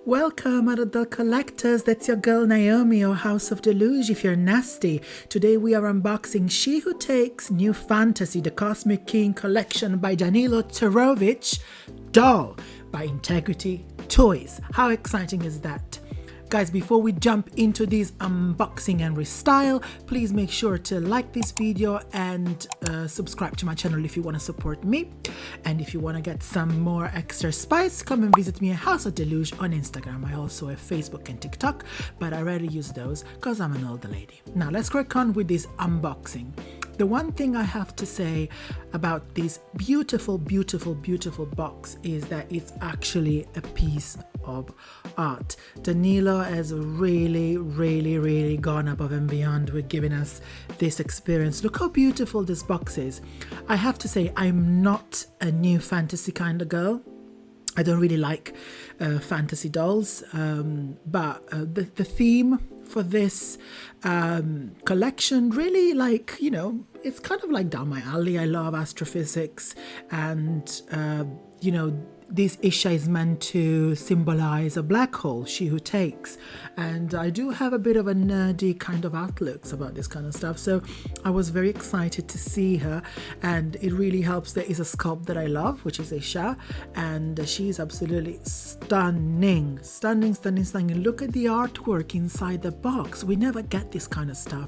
Welcome, adult collectors. That's your girl Naomi, or House of Deluge if you're nasty. Today we are unboxing She Who Takes New Fantasy, the Cosmic King collection by Danilo Cerović, doll by Integrity Toys. How exciting is that? Guys, before we jump into this unboxing and restyle, please make sure to like this video and subscribe to my channel if you want to support me. And if you want to get some more extra spice, come and visit me at House of Deluge on Instagram. I also have Facebook and TikTok, but I rarely use those because I'm an older lady. Now let's crack on with this unboxing. The one thing I have to say about this beautiful, beautiful, beautiful box is that it's actually a piece of art. Danilo has really gone above and beyond with giving us this experience. Look how beautiful this box is. I have to say, I'm not a new fantasy kind of girl. I don't really like fantasy dolls, but the theme for this collection really, like, you know, it's kind of like down my alley. I love astrophysics, and you know, this Isha is meant to symbolize a black hole, she who takes, and I do have a bit of a nerdy kind of outlooks about this kind of stuff, so I was very excited to see her, and it really helps. There is a sculpt that I love, which is Isha, and she's absolutely stunning. Look at the artwork inside the box. We never get this kind of stuff,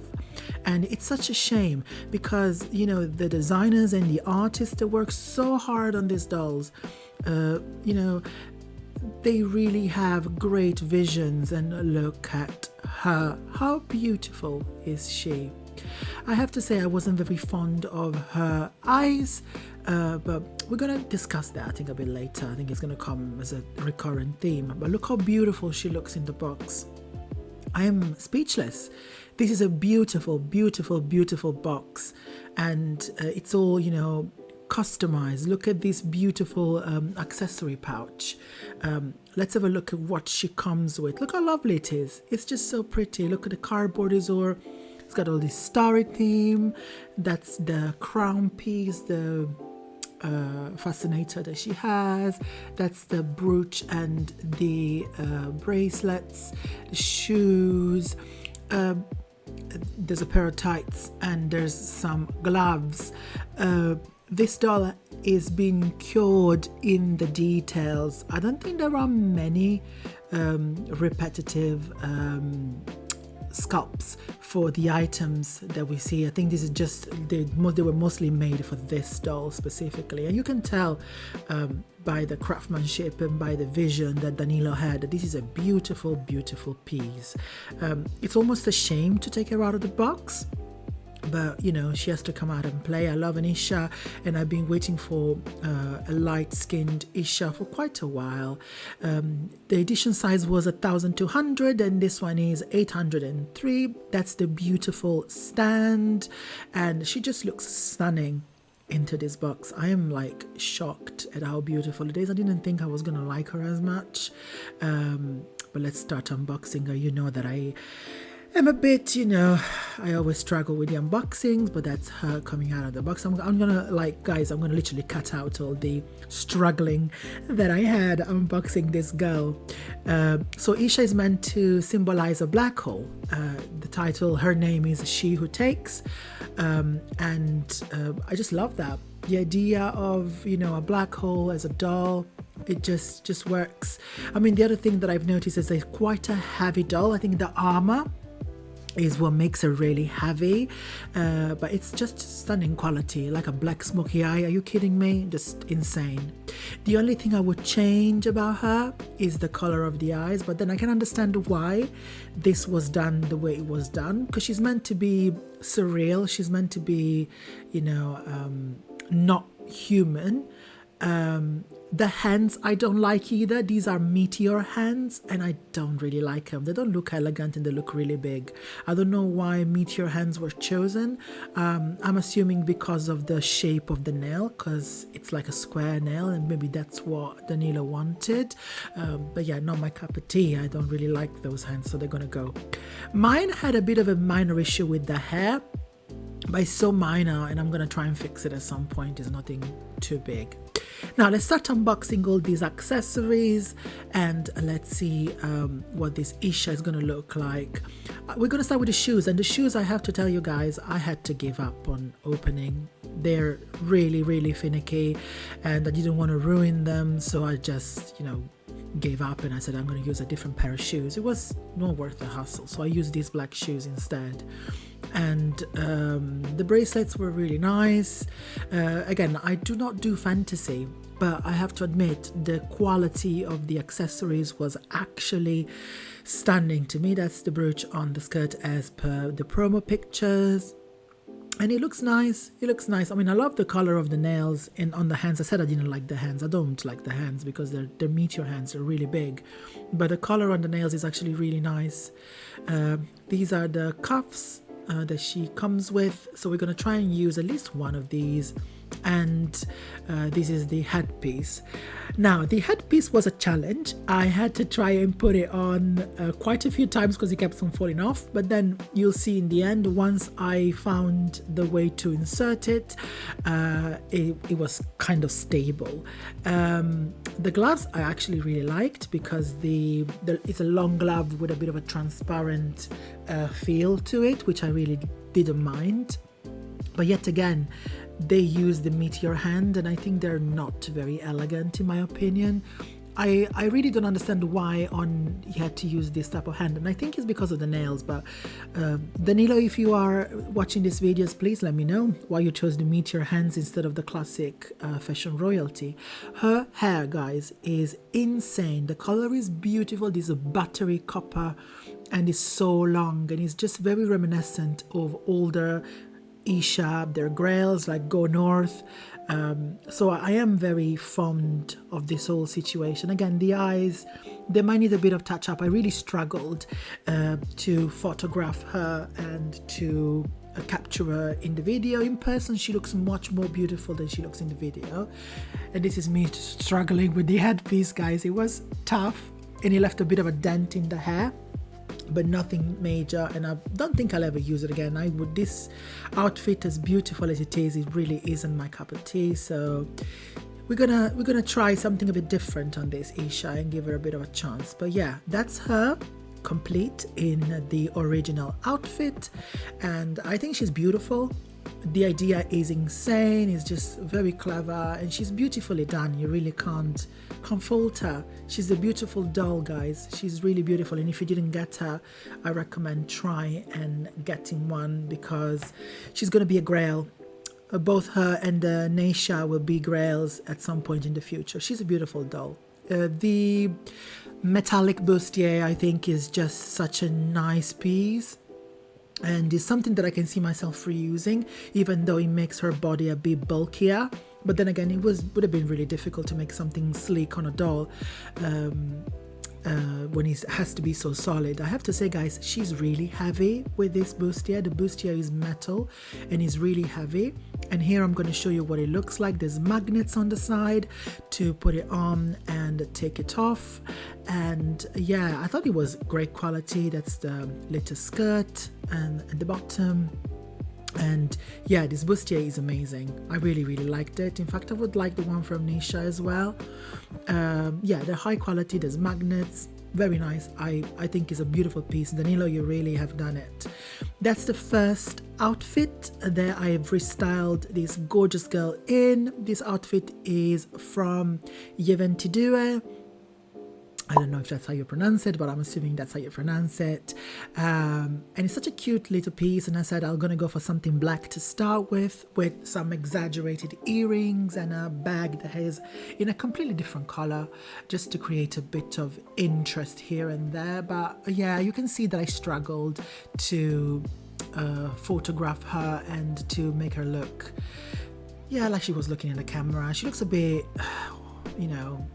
and it's such a shame because, you know, the designers and the artists that work so hard on these dolls, you know, they really have great visions. And look at her. How beautiful is she? I have to say I wasn't very fond of her eyes, but we're gonna discuss that I think a bit later. I think it's gonna come as a recurrent theme. But look how beautiful she looks in the box. I am speechless. This is a beautiful, beautiful, beautiful box, and it's all, you know, customized. Look at this beautiful accessory pouch. Let's have a look at what she comes with. Look how lovely it is. It's just so pretty. Look at the cardboard is all, it's got all this starry theme. That's the crown piece, the fascinator that she has. That's the brooch and the bracelets, the shoes. There's a pair of tights and there's some gloves. This doll is being cured in the details. I don't think there are many repetitive sculpts for the items that we see. I think this is just, they were mostly made for this doll specifically, and you can tell by the craftsmanship and by the vision that Danilo had that this is a beautiful, beautiful piece. It's almost a shame to take her out of the box, but you know, she has to come out and play. I love an Isha, and I've been waiting for a light-skinned Isha for quite a while. The edition size was 1,200 and this one is 803. That's the beautiful stand, and she just looks stunning into this box. I am like shocked at how beautiful it is. I didn't think I was gonna like her as much, but let's start unboxing her. You know that I am a bit, you know, I always struggle with the unboxings, but that's her coming out of the box. I'm gonna, like, guys, I'm gonna literally cut out all the struggling that I had unboxing this girl. So Isha is meant to symbolize a black hole. The title, her name is She Who Takes, and I just love that. The idea of, you know, a black hole as a doll, it just works. I mean, the other thing that I've noticed is it's quite a heavy doll. I think the armor is what makes her really heavy, but it's just stunning quality, like a black smoky eye. Are you kidding me? Just insane. The only thing I would change about her is the color of the eyes, but then I can understand why this was done the way it was done, because she's meant to be surreal. She's meant to be, you know, not human. The hands I don't like either. These are meteor hands and I don't really like them. They don't look elegant and they look really big. I don't know why meteor hands were chosen. I'm assuming because of the shape of the nail, because it's like a square nail, and maybe that's what Danilo wanted. But yeah, not my cup of tea. I don't really like those hands, so they're gonna go. Mine had a bit of a minor issue with the hair. but it's so minor, and I'm gonna try and fix it at some point. It's nothing too big. Now let's start unboxing all these accessories, and let's see what this Isha is gonna look like. We're gonna start with the shoes, and the shoes, I have to tell you guys, I had to give up on opening. They're really finicky, and I didn't want to ruin them, so I just, you know, gave up, and I said I'm going to use a different pair of shoes. It was not worth the hassle, so I used these black shoes instead. And the bracelets were really nice. Again, I do not do fantasy, but I have to admit the quality of the accessories was actually stunning to me. That's the brooch on the skirt as per the promo pictures. And it looks nice. It looks nice. I mean, I love the color of the nails and on the hands. I said I didn't like the hands. I don't like the hands because they're meteor hands. They're really big. But the color on the nails is actually really nice. These are the cuffs that she comes with. So we're going to try and use at least one of these. And this is the headpiece. Now, the headpiece was a challenge. I had to try and put it on quite a few times because it kept on falling off. But then you'll see in the end, once I found the way to insert it, it was kind of stable. The gloves I actually really liked because it's a long glove with a bit of a transparent feel to it, which I really didn't mind. But yet again, they use the meteor hand, and I think they're not very elegant in my opinion. I really don't understand why you had to use this type of hand, and I think it's because of the nails. But Danilo, if you are watching these videos, please let me know why you chose the meteor hands instead of the classic fashion royalty. Her hair, guys, is insane. The color is beautiful. This is a buttery copper, and it's so long, and it's just very reminiscent of older Isha, their grails like Go North. So I am very fond of this whole situation. Again, the eyes, they might need a bit of touch up. I really struggled to photograph her and to capture her in the video. In person, she looks much more beautiful than she looks in the video. And this is me struggling with the headpiece, guys. It was tough, and it left a bit of a dent in the hair, but nothing major, and I don't think I'll ever use it again. This outfit, as beautiful as it really isn't my cup of tea. So we're gonna try something a bit different on this Isha and give her a bit of a chance. But yeah, that's her complete in the original outfit, and I think she's beautiful. The idea is insane. It's just very clever, and she's beautifully done. You really can't fault her. She's a beautiful doll, guys. She's really beautiful, and if you didn't get her, I recommend try and getting one because she's going to be a grail. Both her and Neisha will be grails at some point in the future. She's a beautiful doll. The metallic bustier, I think, is just such a nice piece, and it's something that I can see myself reusing, even though it makes her body a bit bulkier. But then again, it would have been really difficult to make something sleek on a doll when it has to be so solid. I have to say, guys, she's really heavy with this bustier. The bustier is metal and is really heavy. And here I'm going to show you what it looks like. There's magnets on the side to put it on and take it off. And yeah, I thought it was great quality. That's the little skirt and at the bottom. And yeah, this bustier is amazing. I really liked it. In fact, I would like the one from Nisha as well. Yeah, they're high quality. There's magnets. Very nice. I think it's a beautiful piece. Danilo, you really have done it. That's the first outfit that I have restyled this gorgeous girl in. This outfit is from Jeventidue. I don't know if that's how you pronounce it, but I'm assuming that's how you pronounce it. And it's such a cute little piece. And I said I'm going to go for something black to start with some exaggerated earrings and a bag that is in a completely different color, just to create a bit of interest here and there. But yeah, you can see that I struggled to photograph her and to make her look, yeah, like she was looking in the camera. She looks a bit, you know,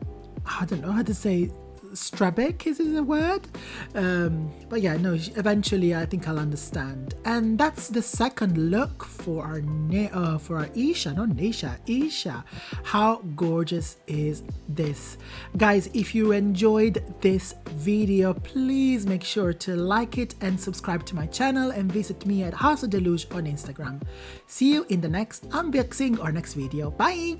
I don't know how to say, Strabic is the word, but yeah, no, eventually I think I'll understand. And that's the second look for our Isha, not Nisha, Isha. How gorgeous is this, guys? If you enjoyed this video, please make sure to like it and subscribe to my channel, and visit me at House of Deluge on Instagram. See you in the next unboxing or next video. Bye.